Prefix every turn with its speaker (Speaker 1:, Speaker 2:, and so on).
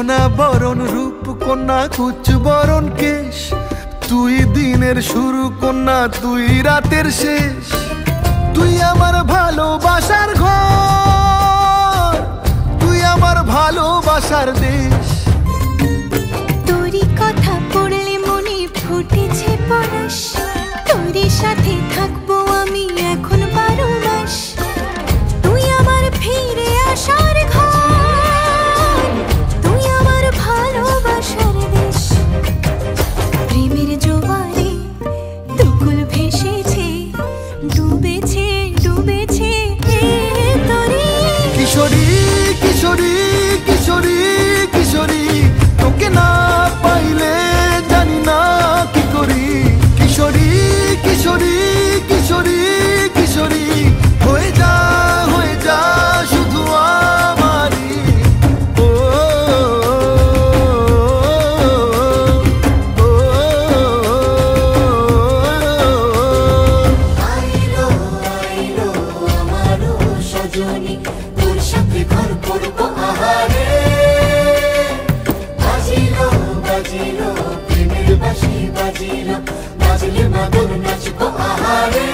Speaker 1: গহনা বরণ রূপ কন্যা কুচ বরণ কেশ, তুই দিনের শুরু কন্যা তুই রাতের শেষ। তুই আমার ভালোবাসার ঘর, তুই আমার ভালোবাসার দেশ।
Speaker 2: তোরই কথা পড়লে মনে ফুটেছে পরশ, তোরই সাথে থাকবো আমি এখন 12 মাস। তুই আমার ফিরে আসার ঘর, তুই আমার ভালোবাসার দেশ। প্রেমের জোয়ারে দুকুল ভেসেছে, ডুবেছে ডুবেছে তোরে।
Speaker 1: কিশোরী কিশোরী কিশোরী কিশোরী, তোকে না পাইলে জানি না কি করি। কিশোরী কিশোরী কিশোরী কিশোরী, হয়ে যা শুধু আমারই। ও
Speaker 3: আইলো আইলো আমার সজনী, তোর সাথে ঘর করবো আহারে। বাজিলো বাজিলো প্রেমের বাঁশি বাজিলো, বাজলে মাদল নাচবো আহারে।